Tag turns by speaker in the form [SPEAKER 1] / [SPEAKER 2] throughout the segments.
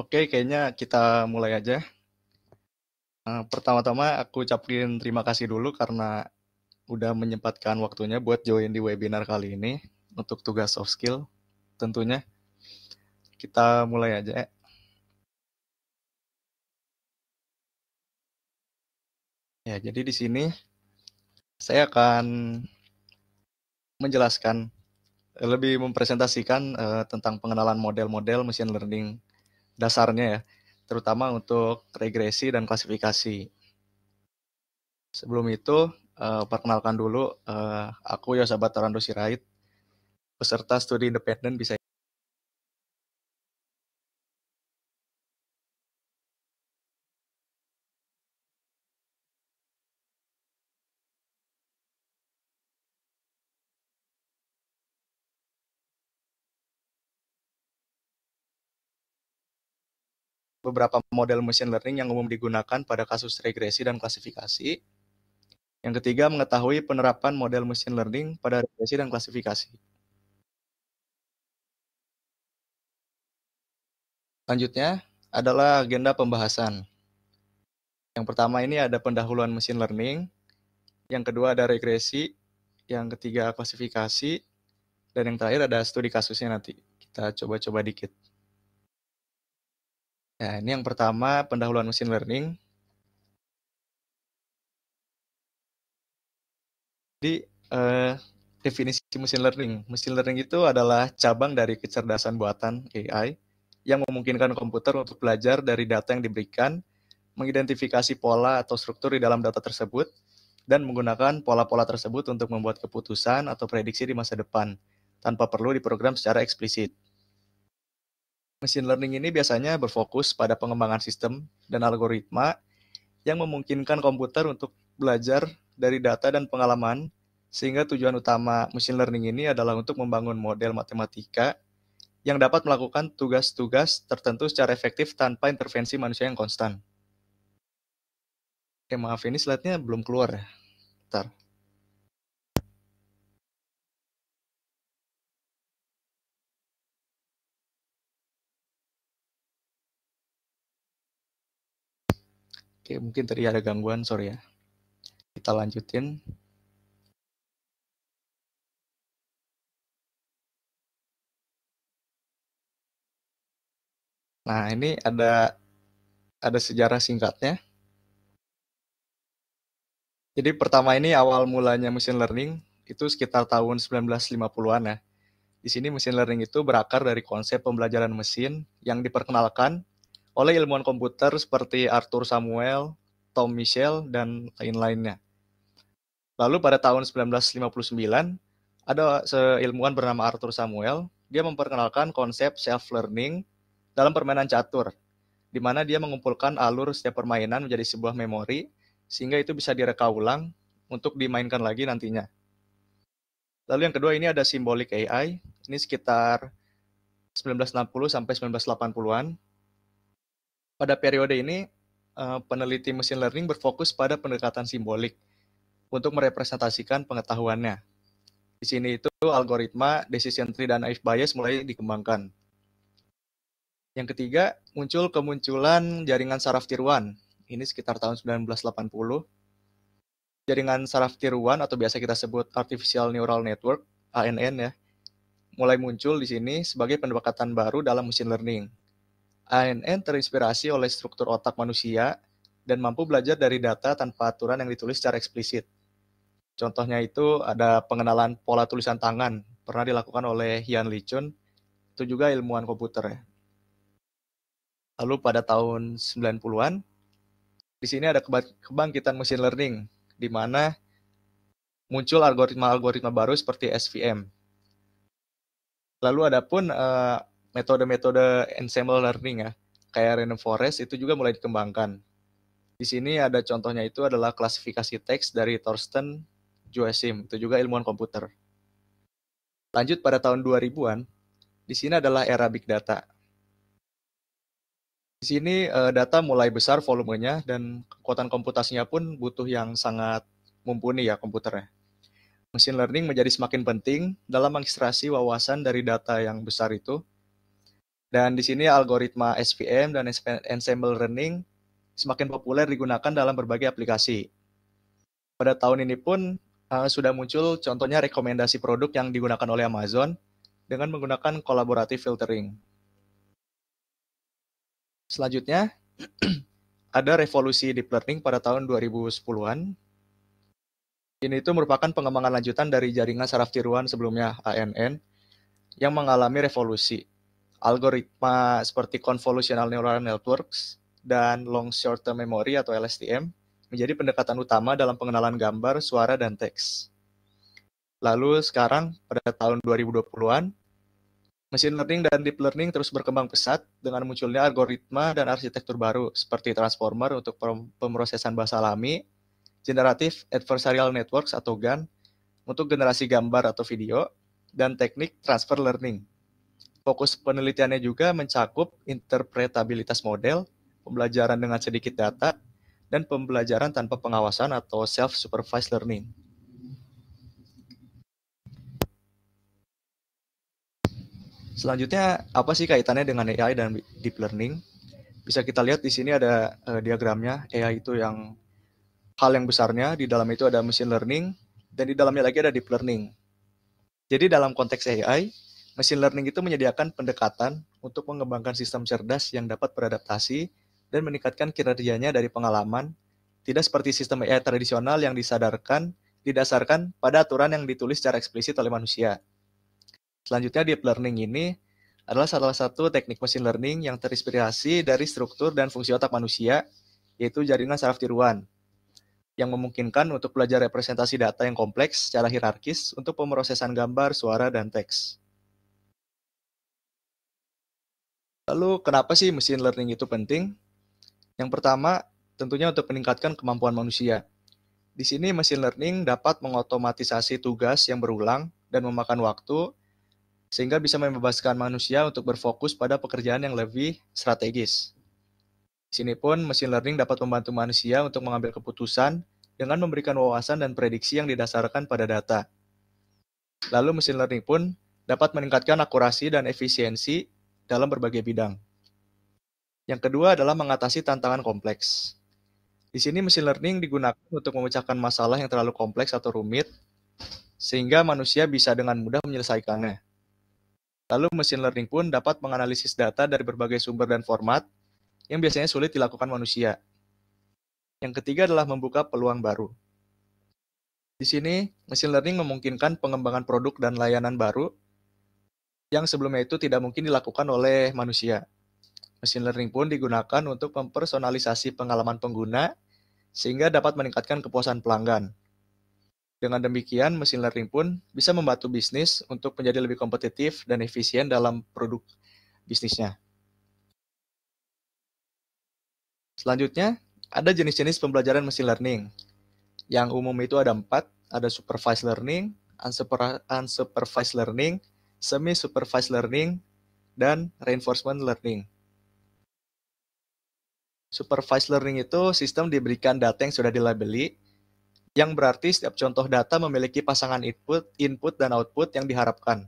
[SPEAKER 1] Oke, kayaknya kita mulai aja. Pertama-tama aku ucapin terima kasih dulu karena udah menyempatkan waktunya buat join di webinar kali ini untuk tugas soft skill. Tentunya kita mulai aja. Ya, jadi di sini saya akan menjelaskan, lebih mempresentasikan tentang pengenalan model-model machine learning dasarnya ya, terutama untuk regresi dan klasifikasi. Sebelum itu, perkenalkan dulu, aku Yosa Batarando Sirait, peserta studi independen bisa beberapa model machine learning yang umum digunakan pada kasus regresi dan klasifikasi. Yang ketiga, mengetahui penerapan model machine learning pada regresi dan klasifikasi. Selanjutnya adalah agenda pembahasan. Yang pertama ini ada pendahuluan machine learning, yang kedua ada regresi, yang ketiga klasifikasi, dan yang terakhir ada studi kasusnya nanti. Kita coba-coba dikit. Nah, ini yang pertama, pendahuluan machine learning. Jadi, definisi machine learning. Machine learning itu adalah cabang dari kecerdasan buatan AI yang memungkinkan komputer untuk belajar dari data yang diberikan, mengidentifikasi pola atau struktur di dalam data tersebut, dan menggunakan pola-pola tersebut untuk membuat keputusan atau prediksi di masa depan, tanpa perlu diprogram secara eksplisit. Machine learning ini biasanya berfokus pada pengembangan sistem dan algoritma yang memungkinkan komputer untuk belajar dari data dan pengalaman, sehingga tujuan utama machine learning ini adalah untuk membangun model matematika yang dapat melakukan tugas-tugas tertentu secara efektif tanpa intervensi manusia yang konstan. Oke, maaf ini slide-nya belum keluar ya. Bentar. Oke, mungkin tadi ada gangguan, sorry ya. Kita lanjutin. Nah, ini ada sejarah singkatnya. Jadi pertama ini awal mulanya machine learning itu sekitar tahun 1950-an ya. Di sini machine learning itu berakar dari konsep pembelajaran mesin yang diperkenalkan oleh ilmuwan komputer seperti Arthur Samuel, Tom Michel, dan lain-lainnya. Lalu pada tahun 1959, ada seilmuwan bernama Arthur Samuel, dia memperkenalkan konsep self-learning dalam permainan catur, di mana dia mengumpulkan alur setiap permainan menjadi sebuah memori, sehingga itu bisa direka ulang untuk dimainkan lagi nantinya. Lalu yang kedua ini ada symbolic AI, ini sekitar 1960 sampai 1980-an. Pada periode ini, peneliti machine learning berfokus pada pendekatan simbolik untuk merepresentasikan pengetahuannya. Di sini itu algoritma decision tree dan naive Bayes mulai dikembangkan. Yang ketiga, kemunculan jaringan saraf tiruan. Ini sekitar tahun 1980. Jaringan saraf tiruan atau biasa kita sebut Artificial Neural Network, ANN ya, mulai muncul di sini sebagai pendekatan baru dalam machine learning. ANN terinspirasi oleh struktur otak manusia dan mampu belajar dari data tanpa aturan yang ditulis secara eksplisit. Contohnya itu ada pengenalan pola tulisan tangan, pernah dilakukan oleh Ian LeCun, itu juga ilmuwan komputer ya. Lalu pada tahun 90-an, di sini ada kebangkitan machine learning, di mana muncul algoritma-algoritma baru seperti SVM. Lalu ada pun metode-metode ensemble learning ya, kayak random forest itu juga mulai dikembangkan. Di sini ada contohnya itu adalah klasifikasi teks dari Thorsten Joachim, itu juga ilmuwan komputer. Lanjut pada tahun 2000-an, di sini adalah era big data. Di sini data mulai besar volumenya dan kekuatan komputasinya pun butuh yang sangat mumpuni ya komputernya. Machine learning menjadi semakin penting dalam mengekstraksi wawasan dari data yang besar itu. Dan di sini algoritma SVM dan Ensemble Learning semakin populer digunakan dalam berbagai aplikasi. Pada tahun ini pun sudah muncul contohnya rekomendasi produk yang digunakan oleh Amazon dengan menggunakan collaborative filtering. Selanjutnya, ada revolusi deep learning pada tahun 2010-an. Ini itu merupakan pengembangan lanjutan dari jaringan saraf tiruan sebelumnya, ANN, yang mengalami revolusi. Algoritma seperti Convolutional Neural Networks dan Long Short Term Memory atau LSTM menjadi pendekatan utama dalam pengenalan gambar, suara, dan teks. Lalu sekarang pada tahun 2020-an, machine learning dan deep learning terus berkembang pesat dengan munculnya algoritma dan arsitektur baru seperti transformer untuk pemrosesan bahasa alami, generative adversarial networks atau GAN untuk generasi gambar atau video, dan teknik transfer learning. Fokus penelitiannya juga mencakup interpretabilitas model, pembelajaran dengan sedikit data, dan pembelajaran tanpa pengawasan atau self-supervised learning. Selanjutnya, apa sih kaitannya dengan AI dan deep learning? Bisa kita lihat di sini ada diagramnya. AI itu yang hal yang besarnya, di dalam itu ada machine learning, dan di dalamnya lagi ada deep learning. Jadi dalam konteks AI, machine learning itu menyediakan pendekatan untuk mengembangkan sistem cerdas yang dapat beradaptasi dan meningkatkan kinerjanya dari pengalaman, tidak seperti sistem AI tradisional yang didasarkan pada aturan yang ditulis secara eksplisit oleh manusia. Selanjutnya, deep learning ini adalah salah satu teknik machine learning yang terinspirasi dari struktur dan fungsi otak manusia, yaitu jaringan saraf tiruan, yang memungkinkan untuk belajar representasi data yang kompleks secara hierarkis untuk pemrosesan gambar, suara, dan teks. Lalu, kenapa sih machine learning itu penting? Yang pertama, tentunya untuk meningkatkan kemampuan manusia. Di sini, machine learning dapat mengotomatisasi tugas yang berulang dan memakan waktu, sehingga bisa membebaskan manusia untuk berfokus pada pekerjaan yang lebih strategis. Di sini pun, machine learning dapat membantu manusia untuk mengambil keputusan dengan memberikan wawasan dan prediksi yang didasarkan pada data. Lalu machine learning pun dapat meningkatkan akurasi dan efisiensi dalam berbagai bidang. Yang kedua adalah mengatasi tantangan kompleks. Di sini machine learning digunakan untuk memecahkan masalah yang terlalu kompleks atau rumit, sehingga manusia bisa dengan mudah menyelesaikannya. Lalu machine learning pun dapat menganalisis data dari berbagai sumber dan format yang biasanya sulit dilakukan manusia. Yang ketiga adalah membuka peluang baru. Di sini, machine learning memungkinkan pengembangan produk dan layanan baru yang sebelumnya itu tidak mungkin dilakukan oleh manusia. Machine learning pun digunakan untuk mempersonalisasi pengalaman pengguna sehingga dapat meningkatkan kepuasan pelanggan. Dengan demikian, machine learning pun bisa membantu bisnis untuk menjadi lebih kompetitif dan efisien dalam produk bisnisnya. Selanjutnya, ada jenis-jenis pembelajaran machine learning. Yang umum itu ada 4, ada supervised learning, unsupervised learning, semi-supervised learning, dan reinforcement learning. Supervised learning itu sistem diberikan data yang sudah dilabeli, yang berarti setiap contoh data memiliki pasangan input dan output yang diharapkan.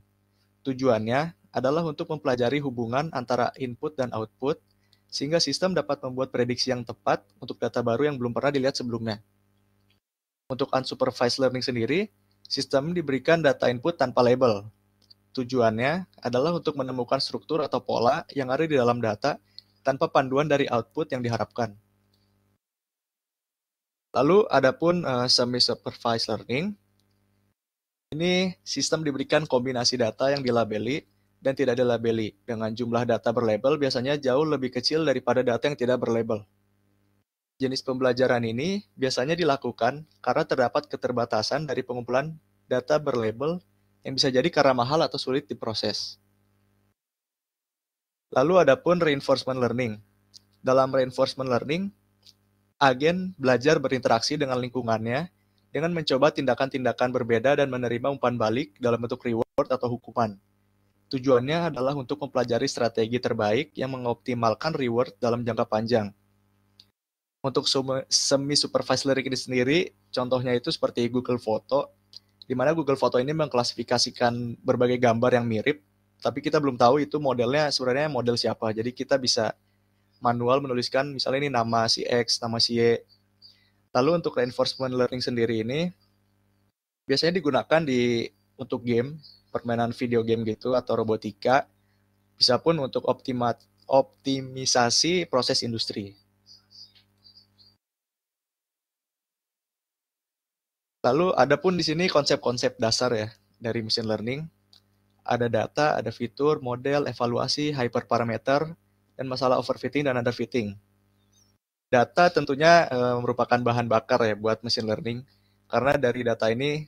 [SPEAKER 1] Tujuannya adalah untuk mempelajari hubungan antara input dan output, sehingga sistem dapat membuat prediksi yang tepat untuk data baru yang belum pernah dilihat sebelumnya. Untuk unsupervised learning sendiri, sistem diberikan data input tanpa label. Tujuannya adalah untuk menemukan struktur atau pola yang ada di dalam data tanpa panduan dari output yang diharapkan. Lalu adapun semi-supervised learning, ini sistem diberikan kombinasi data yang dilabeli dan tidak dilabeli, dengan jumlah data berlabel biasanya jauh lebih kecil daripada data yang tidak berlabel. Jenis pembelajaran ini biasanya dilakukan karena terdapat keterbatasan dari pengumpulan data berlabel yang bisa jadi karena mahal atau sulit diproses. Lalu adapun reinforcement learning. Dalam reinforcement learning, agen belajar berinteraksi dengan lingkungannya dengan mencoba tindakan-tindakan berbeda dan menerima umpan balik dalam bentuk reward atau hukuman. Tujuannya adalah untuk mempelajari strategi terbaik yang mengoptimalkan reward dalam jangka panjang. Untuk semi-supervised learning ini sendiri, contohnya itu seperti Google Foto, di mana Google Foto ini mengklasifikasikan berbagai gambar yang mirip, tapi kita belum tahu itu modelnya sebenarnya model siapa. Jadi kita bisa manual menuliskan misalnya ini nama si X, nama si Y. Lalu untuk reinforcement learning sendiri ini biasanya digunakan untuk game, permainan video game gitu atau robotika, bisa pun untuk optimisasi proses industri. Lalu ada pun di sini konsep-konsep dasar ya dari machine learning. Ada data, ada fitur, model, evaluasi, hyperparameter, dan masalah overfitting dan underfitting. Data tentunya merupakan bahan bakar ya buat machine learning, karena dari data ini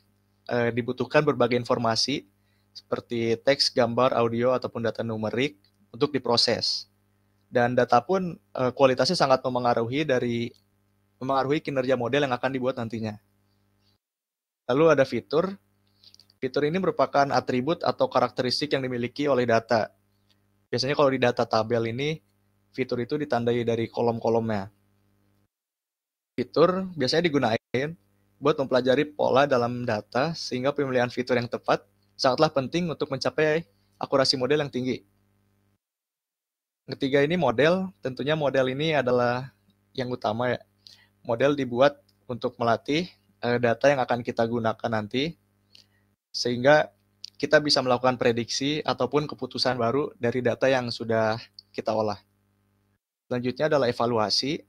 [SPEAKER 1] dibutuhkan berbagai informasi seperti teks, gambar, audio, ataupun data numerik untuk diproses. Dan data pun kualitasnya sangat memengaruhi kinerja model yang akan dibuat nantinya. Lalu ada fitur. Fitur ini merupakan atribut atau karakteristik yang dimiliki oleh data. Biasanya kalau di data tabel ini, fitur itu ditandai dari kolom-kolomnya. Fitur biasanya digunakan buat mempelajari pola dalam data, sehingga pemilihan fitur yang tepat sangatlah penting untuk mencapai akurasi model yang tinggi. Ketiga ini model, tentunya model ini adalah yang utama ya. Model dibuat untuk melatih data yang akan kita gunakan nanti, sehingga kita bisa melakukan prediksi ataupun keputusan baru dari data yang sudah kita olah. Selanjutnya adalah evaluasi.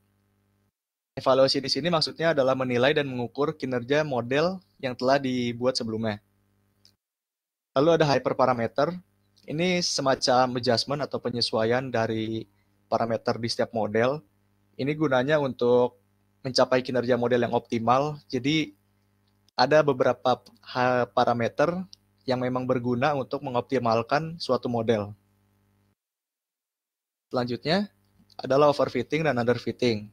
[SPEAKER 1] Evaluasi di sini maksudnya adalah menilai dan mengukur kinerja model yang telah dibuat sebelumnya. Lalu ada hyperparameter. Ini semacam adjustment atau penyesuaian dari parameter di setiap model. Ini gunanya untuk mencapai kinerja model yang optimal. Jadi ada beberapa parameter yang memang berguna untuk mengoptimalkan suatu model. Selanjutnya adalah overfitting dan underfitting.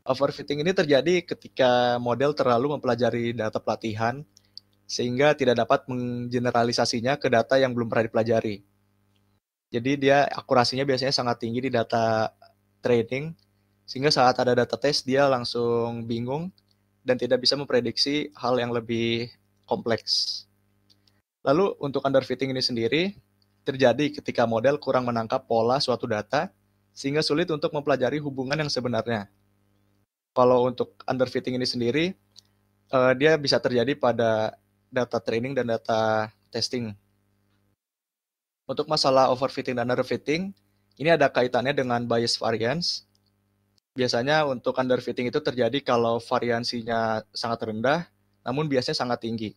[SPEAKER 1] Overfitting ini terjadi ketika model terlalu mempelajari data pelatihan sehingga tidak dapat menggeneralisasinya ke data yang belum pernah dipelajari. Jadi dia akurasinya biasanya sangat tinggi di data training, sehingga saat ada data tes dia langsung bingung dan tidak bisa memprediksi hal yang lebih kompleks. Lalu untuk underfitting ini sendiri terjadi ketika model kurang menangkap pola suatu data sehingga sulit untuk mempelajari hubungan yang sebenarnya. Kalau untuk underfitting ini sendiri dia bisa terjadi pada data training dan data testing. Untuk masalah overfitting dan underfitting, ini ada kaitannya dengan bias variance. Biasanya untuk underfitting itu terjadi kalau variansinya sangat rendah, namun biasanya sangat tinggi.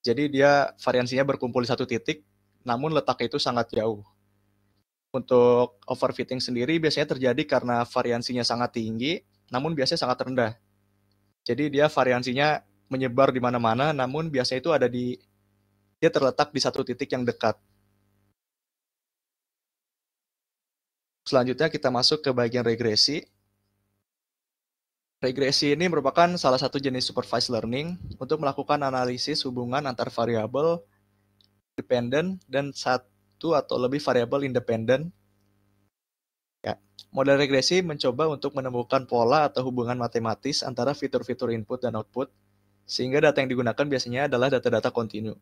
[SPEAKER 1] Jadi dia variansinya berkumpul di satu titik, namun letaknya itu sangat jauh. Untuk overfitting sendiri biasanya terjadi karena variansinya sangat tinggi, namun biasanya sangat rendah. Jadi dia variansinya menyebar di mana-mana, namun biasanya itu dia terletak di satu titik yang dekat. Selanjutnya kita masuk ke bagian regresi. Regresi ini merupakan salah satu jenis supervised learning untuk melakukan analisis hubungan antar variabel dependen dan satu atau lebih variabel independen. Ya. Model regresi mencoba untuk menemukan pola atau hubungan matematis antara fitur-fitur input dan output, sehingga data yang digunakan biasanya adalah data-data kontinu.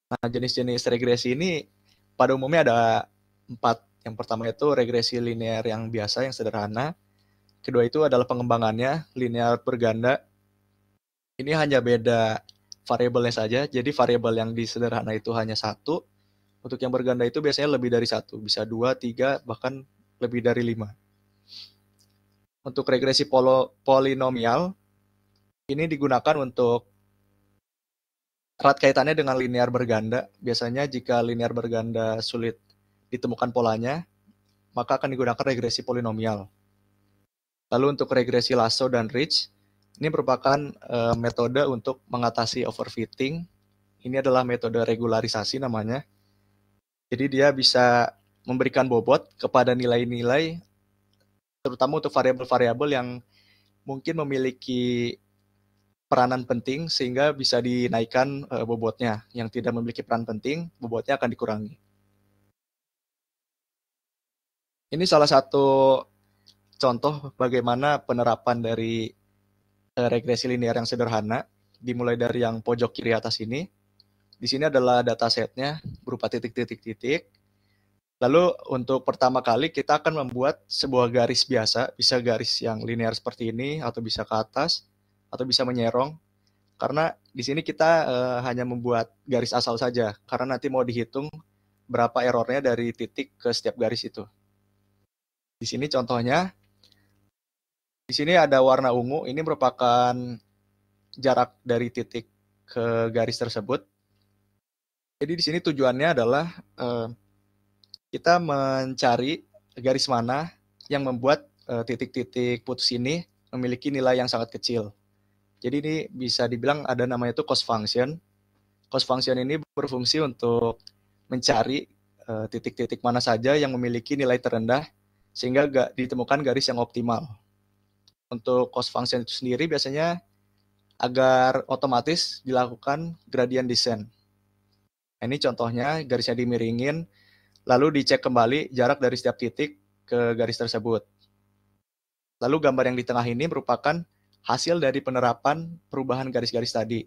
[SPEAKER 1] Nah, jenis-jenis regresi ini pada umumnya ada 4. Yang pertama itu regresi linear yang biasa, yang sederhana. Kedua itu adalah pengembangannya, linear berganda. Ini hanya beda variabelnya saja, jadi variabel yang di sederhana itu hanya satu. Untuk yang berganda itu biasanya lebih dari satu, bisa 2, 3, bahkan lebih dari 5. Untuk regresi polinomial, ini digunakan untuk erat kaitannya dengan linear berganda. Biasanya jika linear berganda sulit ditemukan polanya, maka akan digunakan regresi polinomial. Lalu untuk regresi Lasso dan Ridge, ini merupakan metode untuk mengatasi overfitting. Ini adalah metode regularisasi namanya. Jadi dia bisa memberikan bobot kepada nilai-nilai, terutama untuk variabel-variabel yang mungkin memiliki peranan penting sehingga bisa dinaikkan bobotnya. Yang tidak memiliki peran penting, bobotnya akan dikurangi. Ini salah satu contoh bagaimana penerapan dari regresi linear yang sederhana, dimulai dari yang pojok kiri atas ini. Di sini adalah datasetnya berupa titik-titik-titik. Lalu untuk pertama kali kita akan membuat sebuah garis biasa, bisa garis yang linear seperti ini, atau bisa ke atas, atau bisa menyerong. Karena di sini kita hanya membuat garis asal saja, karena nanti mau dihitung berapa errornya dari titik ke setiap garis itu. Di sini contohnya, di sini ada warna ungu, ini merupakan jarak dari titik ke garis tersebut. Jadi di sini tujuannya adalah kita mencari garis mana yang membuat titik-titik putus ini memiliki nilai yang sangat kecil. Jadi ini bisa dibilang ada namanya itu cost function. Cost function ini berfungsi untuk mencari titik-titik mana saja yang memiliki nilai terendah sehingga ditemukan garis yang optimal. Untuk cost function itu sendiri biasanya agar otomatis dilakukan gradient descent. Nah, ini contohnya garisnya dimiringin, lalu dicek kembali jarak dari setiap titik ke garis tersebut. Lalu gambar yang di tengah ini merupakan hasil dari penerapan perubahan garis-garis tadi.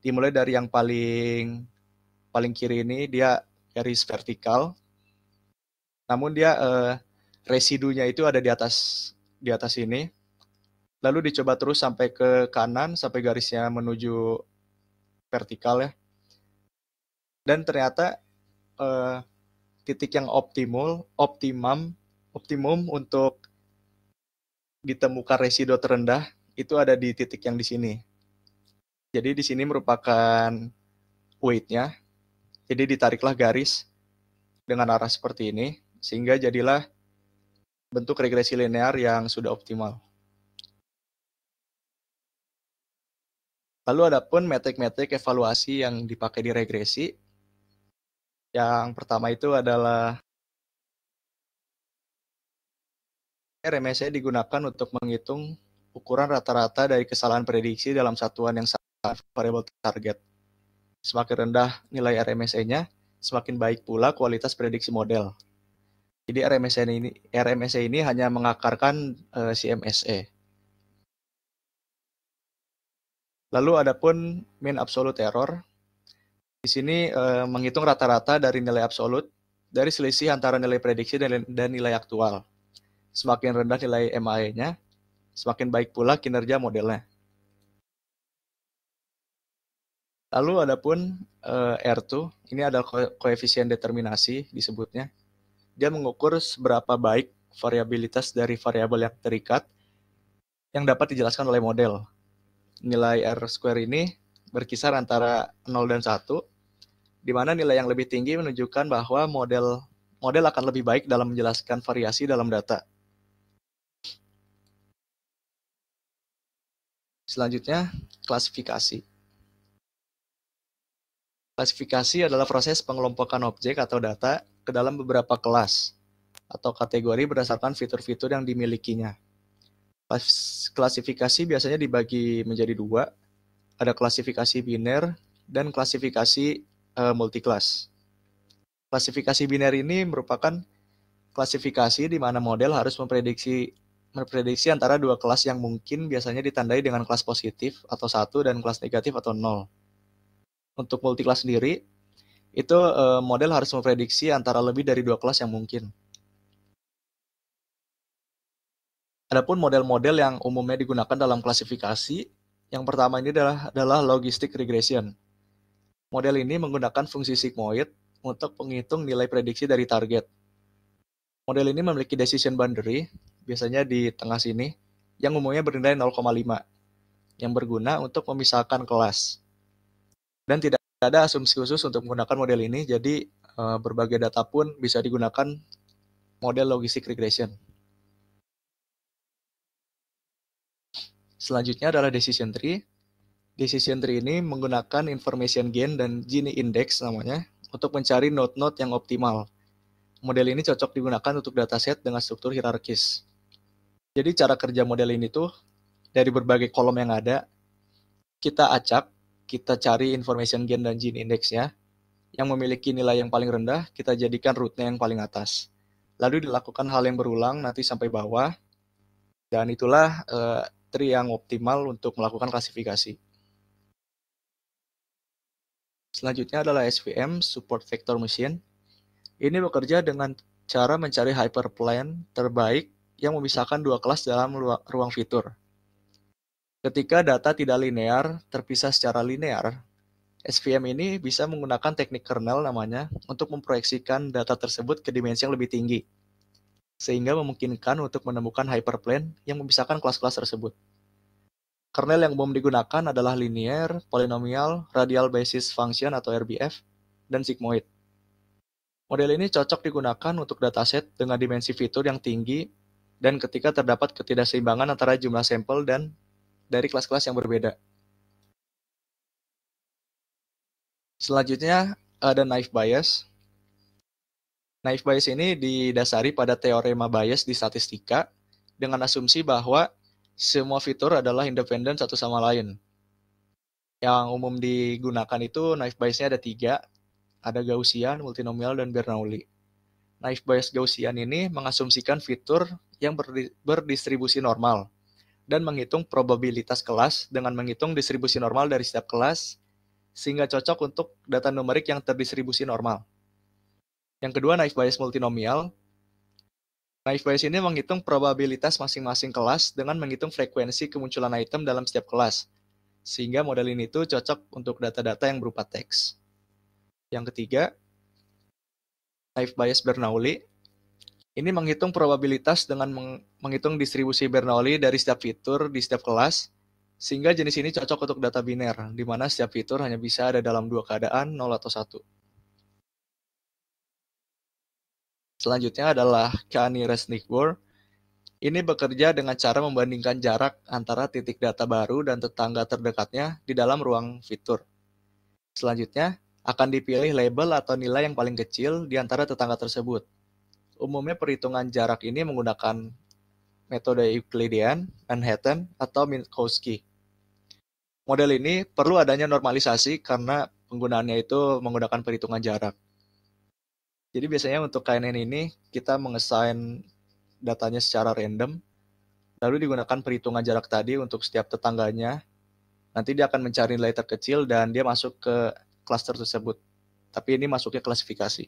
[SPEAKER 1] Dimulai dari yang paling kiri ini dia garis vertikal, namun dia residunya itu ada di atas ini. Lalu dicoba terus sampai ke kanan sampai garisnya menuju vertikal ya. Dan ternyata titik yang optimum untuk ditemukan residu terendah itu ada di titik yang di sini. Jadi di sini merupakan weight-nya. Jadi ditariklah garis dengan arah seperti ini sehingga jadilah bentuk regresi linear yang sudah optimal. Lalu adapun metrik-metrik evaluasi yang dipakai di regresi. Yang pertama itu adalah RMSE digunakan untuk menghitung ukuran rata-rata dari kesalahan prediksi dalam satuan yang sama variabel target. Semakin rendah nilai RMSE-nya, semakin baik pula kualitas prediksi model. Jadi RMSE ini hanya mengakarkan CMSE. Lalu adapun mean absolute error, di sini menghitung rata-rata dari nilai absolut dari selisih antara nilai prediksi dan nilai aktual. Semakin rendah nilai MAE-nya, semakin baik pula kinerja modelnya. Lalu adapun R2, ini adalah koefisien determinasi disebutnya. Dia mengukur seberapa baik variabilitas dari variabel yang terikat yang dapat dijelaskan oleh model. Nilai R square ini berkisar antara 0 dan 1, di mana nilai yang lebih tinggi menunjukkan bahwa model akan lebih baik dalam menjelaskan variasi dalam data. Selanjutnya, klasifikasi. Klasifikasi adalah proses pengelompokan objek atau data ke dalam beberapa kelas atau kategori berdasarkan fitur-fitur yang dimilikinya. Klasifikasi biasanya dibagi menjadi dua, ada klasifikasi biner dan klasifikasi multiclass. Klasifikasi biner ini merupakan klasifikasi di mana model harus memprediksi antara dua kelas yang mungkin biasanya ditandai dengan kelas positif atau 1 dan kelas negatif atau 0. Untuk multiclass sendiri, itu model harus memprediksi antara lebih dari dua kelas yang mungkin. Adapun model-model yang umumnya digunakan dalam klasifikasi, yang pertama ini adalah logistic regression. Model ini menggunakan fungsi sigmoid untuk menghitung nilai prediksi dari target. Model ini memiliki decision boundary, biasanya di tengah sini, yang umumnya bernilai 0,5, yang berguna untuk memisahkan kelas. Dan tidak ada asumsi khusus untuk menggunakan model ini, jadi berbagai data pun bisa digunakan model logistic regression. Selanjutnya adalah decision tree. Decision tree ini menggunakan information gain dan Gini index namanya untuk mencari node-node yang optimal. Model ini cocok digunakan untuk dataset dengan struktur hierarkis. Jadi cara kerja model ini tuh dari berbagai kolom yang ada, kita acak, kita cari information gain dan Gini index-nya. Yang memiliki nilai yang paling rendah, kita jadikan root-nya yang paling atas. Lalu dilakukan hal yang berulang nanti sampai bawah. Dan itulah tree yang optimal untuk melakukan klasifikasi. Selanjutnya adalah SVM, Support Vector Machine. Ini bekerja dengan cara mencari hyperplane terbaik yang memisahkan dua kelas dalam ruang fitur. Ketika data tidak linear, terpisah secara linear, SVM ini bisa menggunakan teknik kernel namanya untuk memproyeksikan data tersebut ke dimensi yang lebih tinggi, sehingga memungkinkan untuk menemukan hyperplane yang memisahkan kelas-kelas tersebut. Kernel yang umum digunakan adalah linear, polynomial, radial basis function atau RBF, dan sigmoid. Model ini cocok digunakan untuk dataset dengan dimensi fitur yang tinggi dan ketika terdapat ketidakseimbangan antara jumlah sampel dan dari kelas-kelas yang berbeda. Selanjutnya ada naive Bayes. Naive Bayes ini didasari pada teorema Bayes di statistika dengan asumsi bahwa semua fitur adalah independen satu sama lain. Yang umum digunakan itu naive Bayesnya ada 3, ada Gaussian, multinomial, dan Bernoulli. Naive Bayes Gaussian ini mengasumsikan fitur yang berdistribusi normal dan menghitung probabilitas kelas dengan menghitung distribusi normal dari setiap kelas sehingga cocok untuk data numerik yang terdistribusi normal. Yang kedua, naive Bayes multinomial. Naive Bayes ini menghitung probabilitas masing-masing kelas dengan menghitung frekuensi kemunculan item dalam setiap kelas, sehingga model ini tuh cocok untuk data-data yang berupa teks. Yang ketiga, naive Bayes Bernoulli. Ini menghitung probabilitas dengan menghitung distribusi Bernoulli dari setiap fitur di setiap kelas, sehingga jenis ini cocok untuk data biner, di mana setiap fitur hanya bisa ada dalam dua keadaan, 0 atau 1. Selanjutnya adalah Kani-Resnick-Bohr. Ini bekerja dengan cara membandingkan jarak antara titik data baru dan tetangga terdekatnya di dalam ruang fitur. Selanjutnya, akan dipilih label atau nilai yang paling kecil di antara tetangga tersebut. Umumnya perhitungan jarak ini menggunakan metode Euclidean, Manhattan, atau Minkowski. Model ini perlu adanya normalisasi karena penggunaannya itu menggunakan perhitungan jarak. Jadi biasanya untuk KNN ini kita mengassign datanya secara random, lalu digunakan perhitungan jarak tadi untuk setiap tetangganya. Nanti dia akan mencari nilai terkecil dan dia masuk ke cluster tersebut. Tapi ini masuknya klasifikasi.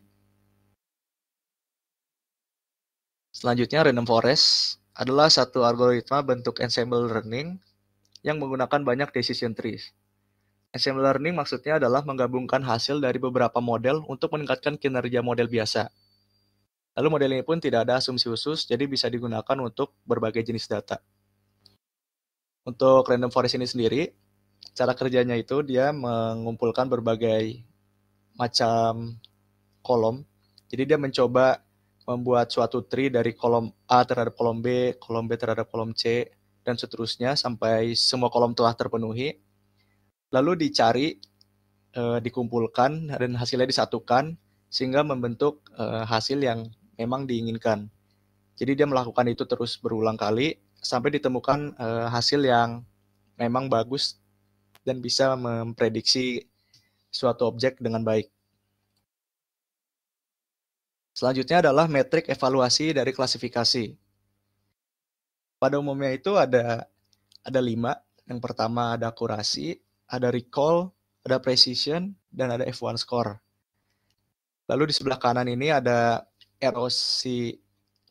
[SPEAKER 1] Selanjutnya random forest adalah satu algoritma bentuk ensemble learning yang menggunakan banyak decision trees. Ensemble learning maksudnya adalah menggabungkan hasil dari beberapa model untuk meningkatkan kinerja model biasa. Lalu model ini pun tidak ada asumsi khusus, jadi bisa digunakan untuk berbagai jenis data. Untuk random forest ini sendiri, cara kerjanya itu dia mengumpulkan berbagai macam kolom. Jadi dia mencoba membuat suatu tree dari kolom A terhadap kolom B terhadap kolom C, dan seterusnya sampai semua kolom telah terpenuhi. Lalu dicari, dikumpulkan, dan hasilnya disatukan sehingga membentuk hasil yang memang diinginkan. Jadi dia melakukan itu terus berulang kali sampai ditemukan hasil yang memang bagus dan bisa memprediksi suatu objek dengan baik. Selanjutnya adalah metrik evaluasi dari klasifikasi. Pada umumnya itu ada 5. Yang pertama ada akurasi, ada recall, ada precision, dan ada F1 score. Lalu di sebelah kanan ini ada ROC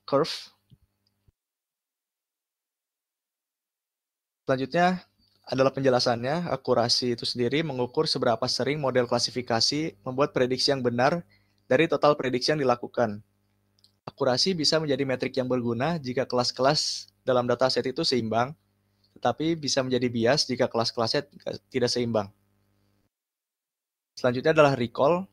[SPEAKER 1] curve. Selanjutnya adalah penjelasannya. Akurasi itu sendiri mengukur seberapa sering model klasifikasi membuat prediksi yang benar dari total prediksi yang dilakukan. Akurasi bisa menjadi metrik yang berguna jika kelas-kelas dalam dataset itu seimbang, tetapi bisa menjadi bias jika kelas-kelasnya tidak seimbang. Selanjutnya adalah recall.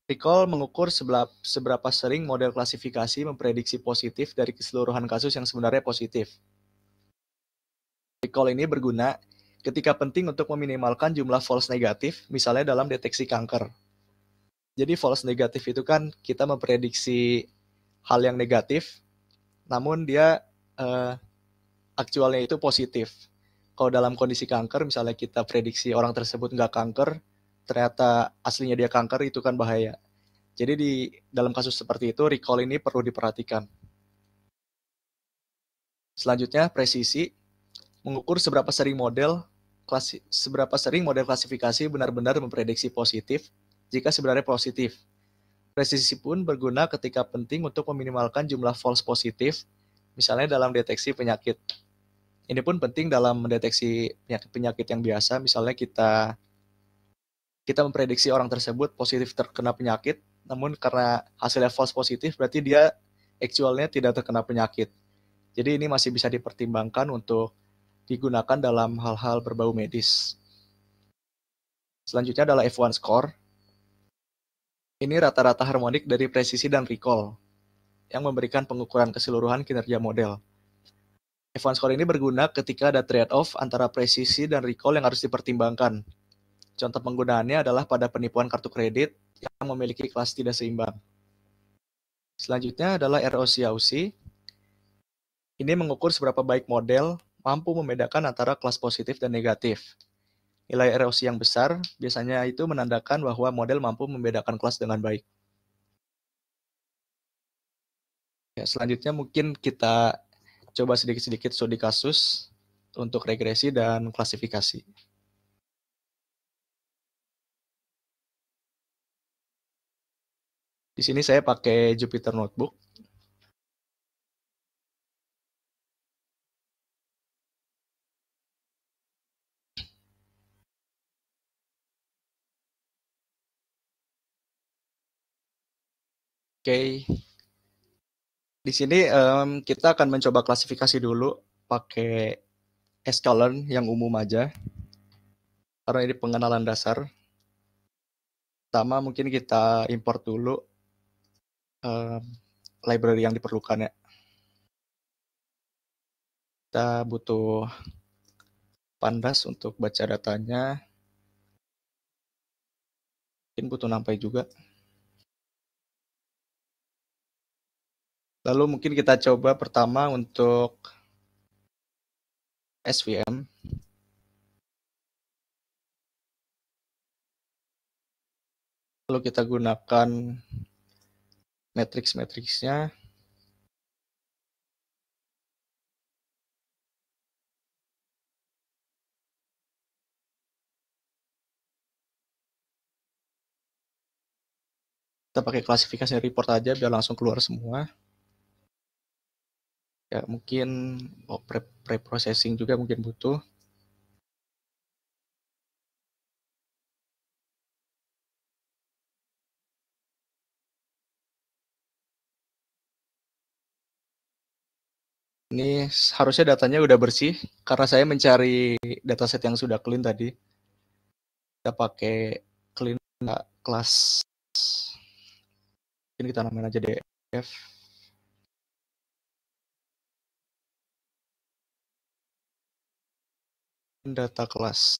[SPEAKER 1] Recall mengukur seberapa sering model klasifikasi memprediksi positif dari keseluruhan kasus yang sebenarnya positif. Recall ini berguna ketika penting untuk meminimalkan jumlah false negatif, misalnya dalam deteksi kanker. Jadi false negatif itu kan kita memprediksi hal yang negatif, namun dia aktualnya itu positif. Kalau dalam kondisi kanker, misalnya kita prediksi orang tersebut nggak kanker, ternyata aslinya dia kanker, itu kan bahaya. Jadi di dalam kasus seperti itu, recall ini perlu diperhatikan. Selanjutnya, presisi mengukur seberapa sering model seberapa sering model klasifikasi benar-benar memprediksi positif jika sebenarnya positif. Presisi pun berguna ketika penting untuk meminimalkan jumlah false positif, misalnya dalam deteksi penyakit. Ini pun penting dalam mendeteksi penyakit-penyakit yang biasa, misalnya kita memprediksi orang tersebut positif terkena penyakit, namun karena hasilnya false positif, berarti dia actualnya tidak terkena penyakit. Jadi ini masih bisa dipertimbangkan untuk digunakan dalam hal-hal berbau medis. Selanjutnya adalah F1 score. Ini rata-rata harmonik dari presisi dan recall yang memberikan pengukuran keseluruhan kinerja model. F1 score ini berguna ketika ada trade-off antara presisi dan recall yang harus dipertimbangkan. Contoh penggunaannya adalah pada penipuan kartu kredit yang memiliki kelas tidak seimbang. Selanjutnya adalah ROC-AUC. Ini mengukur seberapa baik model mampu membedakan antara kelas positif dan negatif. Nilai ROC yang besar biasanya itu menandakan bahwa model mampu membedakan kelas dengan baik. Ya, selanjutnya mungkin kita coba sedikit-sedikit studi kasus untuk regresi dan klasifikasi. Di sini saya pakai Jupyter Notebook. Oke, di sini kita akan mencoba klasifikasi dulu pakai sklearn yang umum aja, karena ini pengenalan dasar. Pertama mungkin kita import dulu library yang diperlukan ya. Kita butuh pandas untuk baca datanya. Mungkin butuh NumPy juga. Lalu mungkin kita coba pertama untuk SVM. Lalu kita gunakan matriks-matriksnya. Kita pakai klasifikasi report aja biar langsung keluar semua. Ya mungkin pre-processing juga mungkin butuh. Ini harusnya datanya udah bersih karena saya mencari dataset yang sudah clean tadi. Kita pakai clean class. Mungkin kita namain aja df. Data class.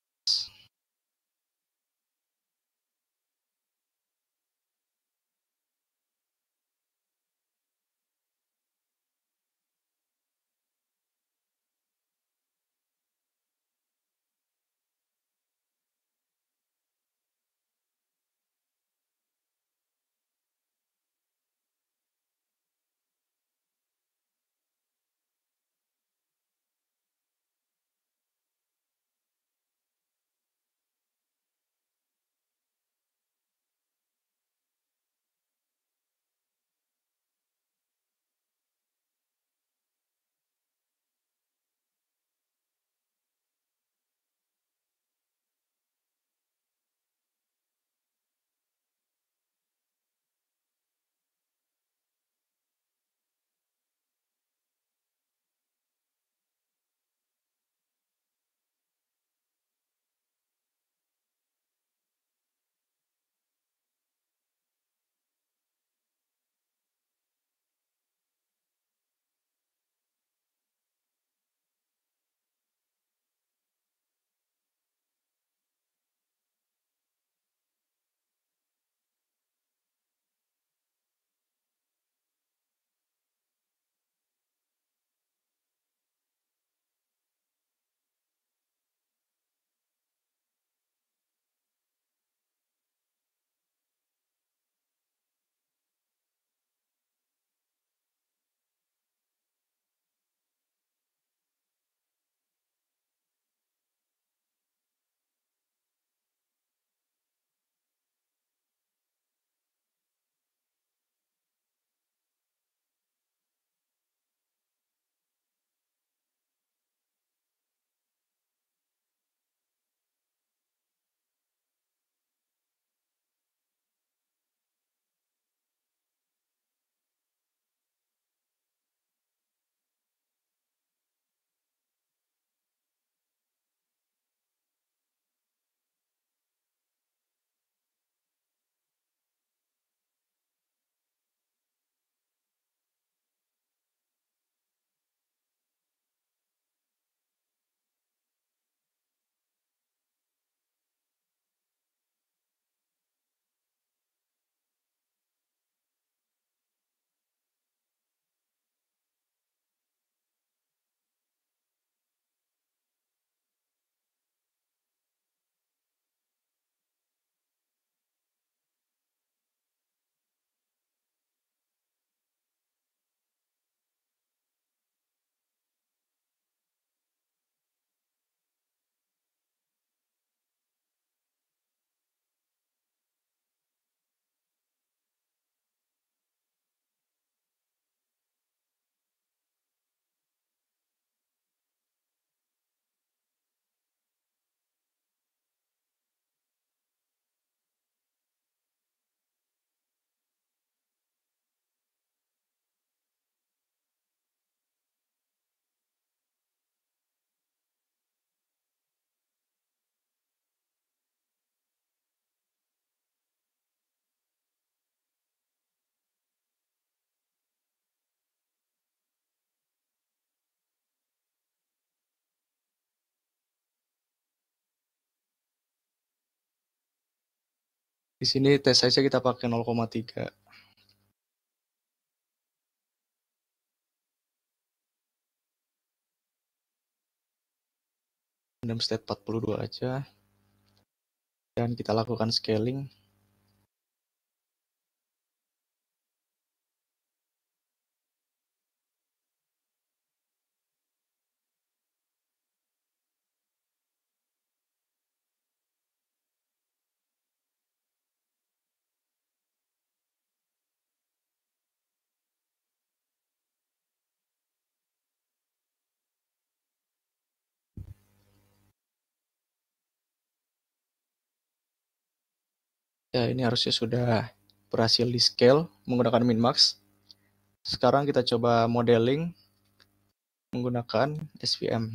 [SPEAKER 1] Di sini tes saja kita pakai 0,3. Random state 42 aja. Dan kita lakukan scaling. Ya, ini harusnya sudah berhasil di scale menggunakan minmax. Sekarang kita coba modeling menggunakan SVM.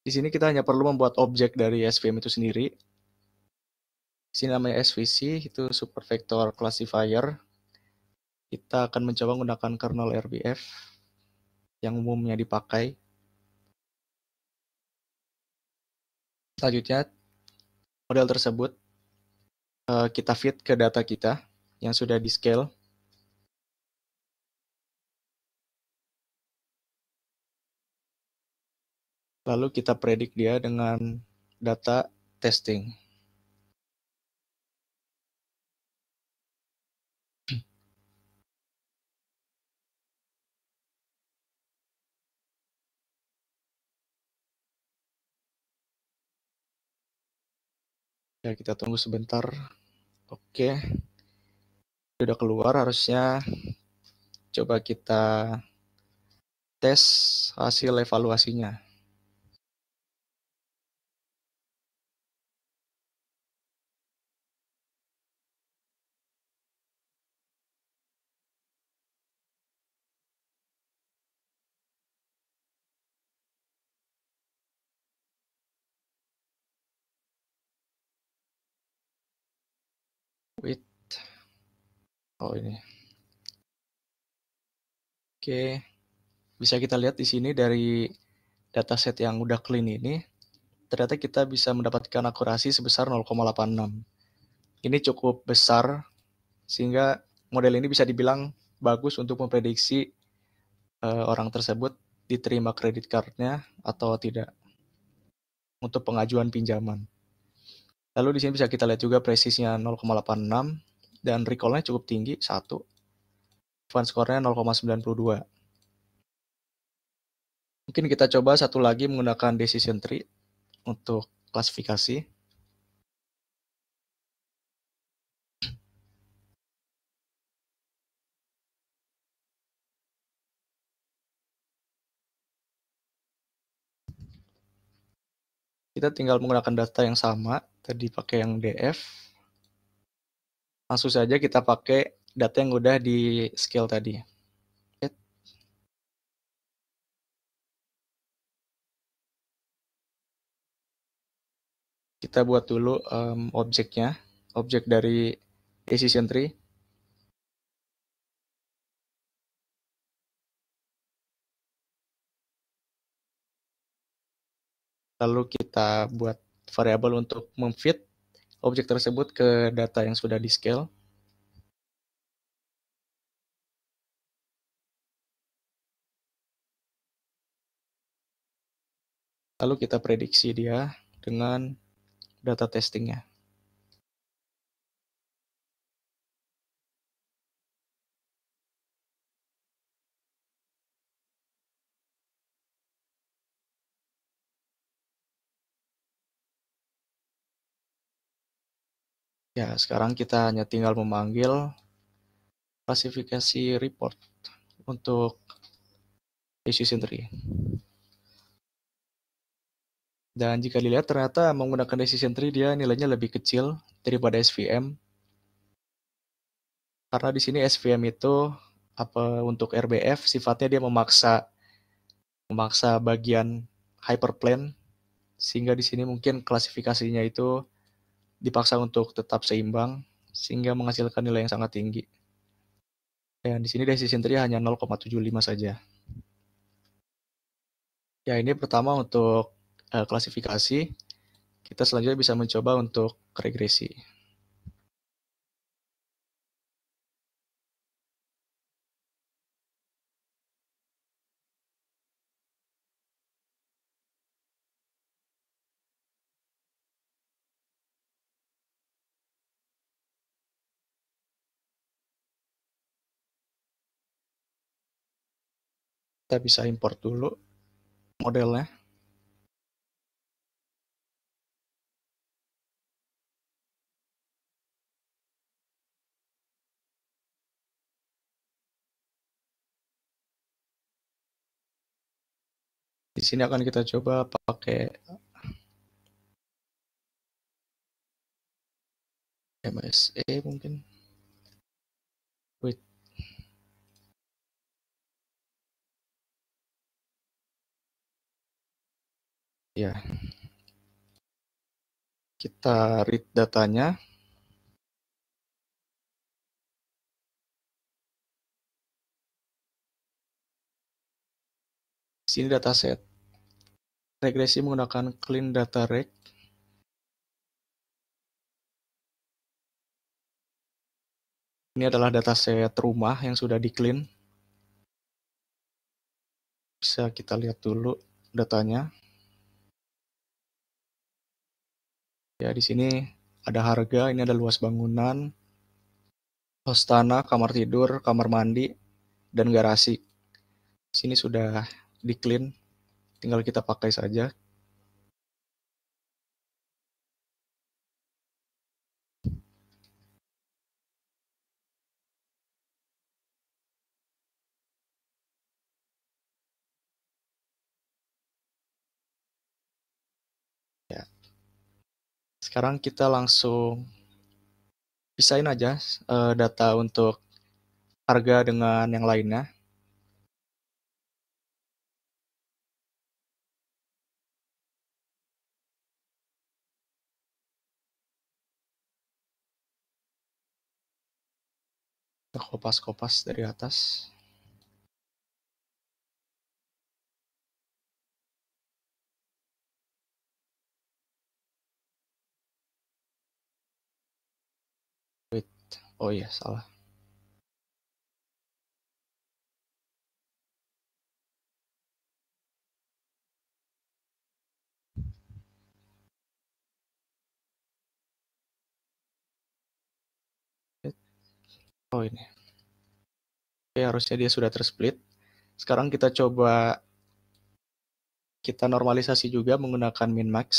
[SPEAKER 1] Di sini kita hanya perlu membuat objek dari SVM itu sendiri. Di sini namanya SVC, itu Super Vector Classifier. Kita akan mencoba menggunakan kernel RBF yang umumnya dipakai. Selanjutnya, model tersebut kita feed ke data kita yang sudah di scale. Lalu kita predik dia dengan data testing. Ya, kita tunggu sebentar. Oke, sudah keluar, harusnya coba kita tes hasil evaluasinya. Wait. Oh, ini. Oke, bisa kita lihat di sini dari dataset yang udah clean ini, ternyata kita bisa mendapatkan akurasi sebesar 0,86. Ini cukup besar, sehingga model ini bisa dibilang bagus untuk memprediksi orang tersebut diterima kredit cardnya atau tidak untuk pengajuan pinjaman. Lalu di sini bisa kita lihat juga presisinya 0,86 dan recall-nya cukup tinggi, 1. Advance score-nya 0,92. Mungkin kita coba satu lagi menggunakan decision tree untuk klasifikasi. Kita tinggal menggunakan data yang sama, tadi pakai yang DF. Langsung saja kita pakai data yang udah di scale tadi. Kita buat dulu objeknya, objek dari decision tree. Lalu kita buat variabel untuk memfit objek tersebut ke data yang sudah di scale. Lalu kita prediksi dia dengan data testingnya. Ya, sekarang kita hanya tinggal memanggil klasifikasi report untuk decision tree. Dan jika dilihat ternyata menggunakan decision tree dia nilainya lebih kecil daripada SVM. Karena di sini SVM itu untuk RBF sifatnya dia memaksa bagian hyperplane, sehingga di sini mungkin klasifikasinya itu dipaksa untuk tetap seimbang sehingga menghasilkan nilai yang sangat tinggi. Dan di sini decision tree hanya 0,75 saja. Ya, ini pertama untuk klasifikasi. Kita selanjutnya bisa mencoba untuk regresi. Kita bisa import dulu modelnya. Di sini akan kita coba pakai MSE mungkin. Wait, ya, kita read datanya. Di sini dataset. Regresi menggunakan clean data reg. Ini adalah dataset rumah yang sudah di clean. Bisa kita lihat dulu datanya. Ya, di sini ada harga, ini ada luas bangunan, kos tanah, kamar tidur, kamar mandi, dan garasi. Di sini sudah di clean, tinggal kita pakai saja. Ya. Sekarang kita langsung pisahin aja data untuk harga dengan yang lainnya. Kita kopas-kopas dari atas. Wait. Oh iya, salah. Oh ini. Oke, harusnya dia sudah tersplit. Sekarang kita coba kita normalisasi juga menggunakan min-max.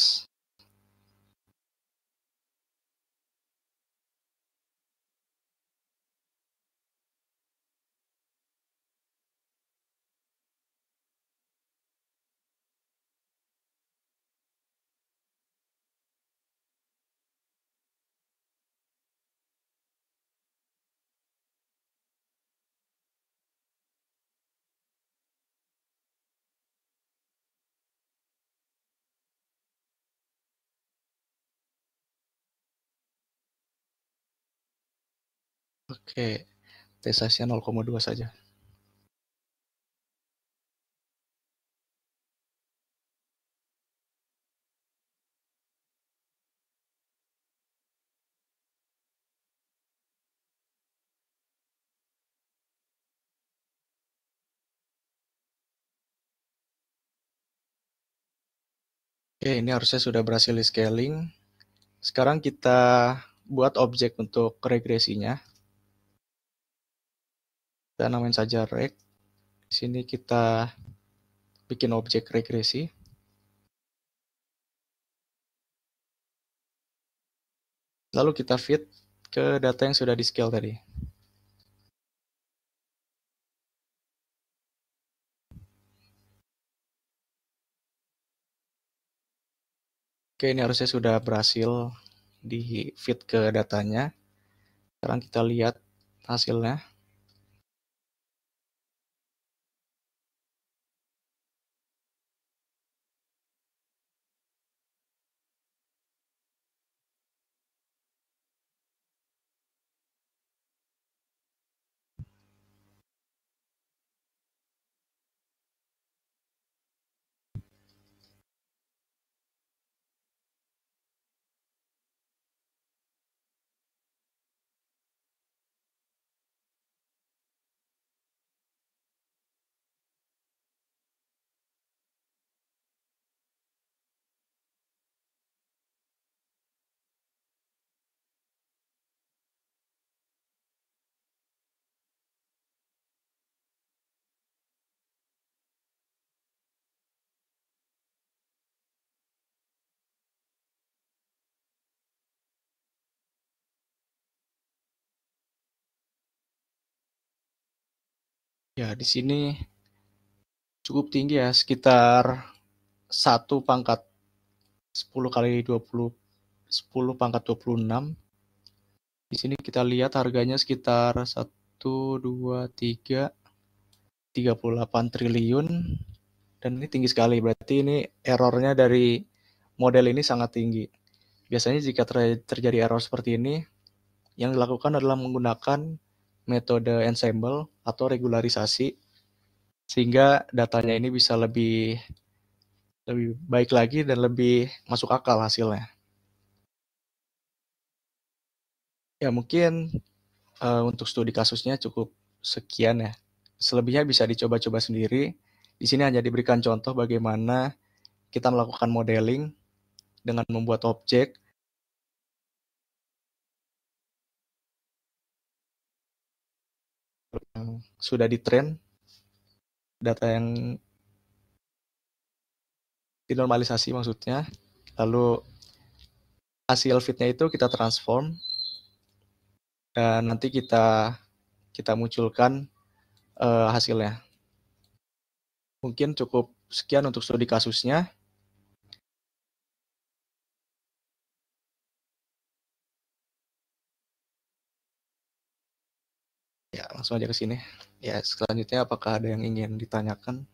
[SPEAKER 1] Oke, T-size-nya 0,2 saja. Oke, ini harusnya sudah berhasil di scaling. Sekarang kita buat objek untuk regresinya. Kita namain saja reg. Di sini kita bikin objek regresi. Lalu kita feed ke data yang sudah di scale tadi. Oke, ini harusnya sudah berhasil di feed ke datanya. Sekarang kita lihat hasilnya. Ya, di sini cukup tinggi ya, sekitar 1 pangkat 10 kali 20, 10 pangkat 26. Di sini kita lihat harganya sekitar 1, 2, 3, 38 triliun. Dan ini tinggi sekali, berarti ini errornya dari model ini sangat tinggi. Biasanya jika terjadi error seperti ini, yang dilakukan adalah menggunakan metode ensemble atau regularisasi, sehingga datanya ini bisa lebih baik lagi dan lebih masuk akal hasilnya. Ya mungkin untuk studi kasusnya cukup sekian ya. Selebihnya bisa dicoba-coba sendiri. Di sini hanya diberikan contoh bagaimana kita melakukan modeling dengan membuat objek yang sudah ditrain, data yang dinormalisasi maksudnya, lalu hasil fitnya itu kita transform dan nanti kita munculkan hasilnya. Mungkin cukup sekian untuk studi kasusnya. Ya, langsung aja ke sini. Ya, selanjutnya apakah ada yang ingin ditanyakan?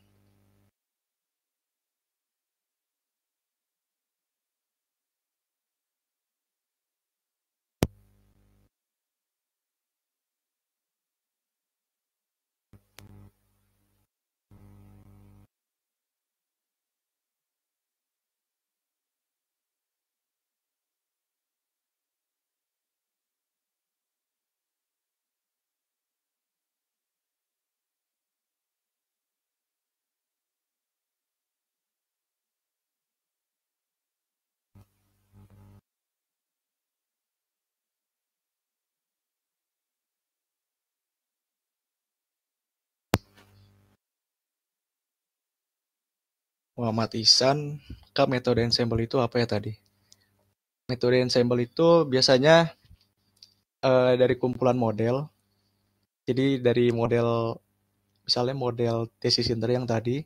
[SPEAKER 1] Muhammad Ihsan, Kak, metode ensemble itu apa ya tadi? Metode ensemble itu biasanya dari kumpulan model. Jadi dari model, misalnya model decision tree yang tadi,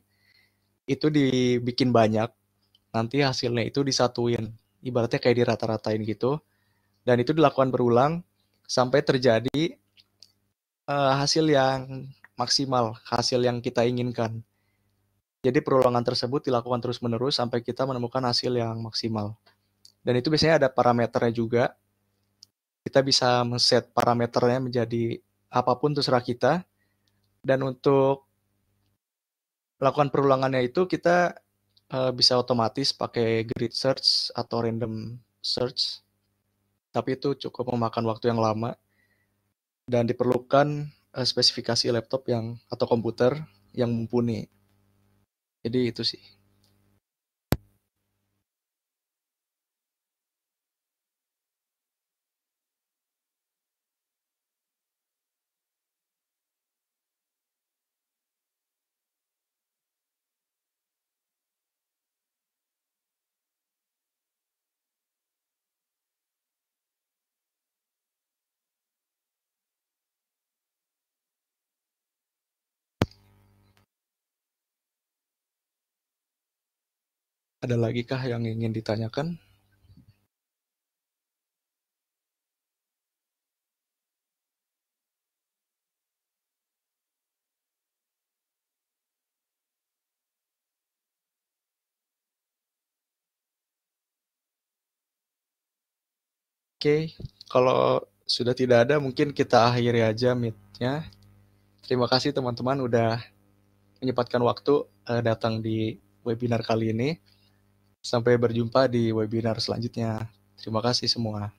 [SPEAKER 1] itu dibikin banyak, nanti hasilnya itu disatuin. Ibaratnya kayak dirata-ratain gitu. Dan itu dilakukan berulang sampai terjadi hasil yang maksimal, hasil yang kita inginkan. Jadi perulangan tersebut dilakukan terus-menerus sampai kita menemukan hasil yang maksimal. Dan itu biasanya ada parameternya juga. Kita bisa men-set parameternya menjadi apapun terserah kita. Dan untuk melakukan perulangannya itu kita bisa otomatis pakai grid search atau random search. Tapi itu cukup memakan waktu yang lama. Dan diperlukan spesifikasi laptop atau komputer yang mumpuni. Jadi itu sih. Ada lagi kah yang ingin ditanyakan? Oke, kalau sudah tidak ada mungkin kita akhiri aja meet-nya. Terima kasih teman-teman udah menyempatkan waktu datang di webinar kali ini. Sampai berjumpa di webinar selanjutnya. Terima kasih semua.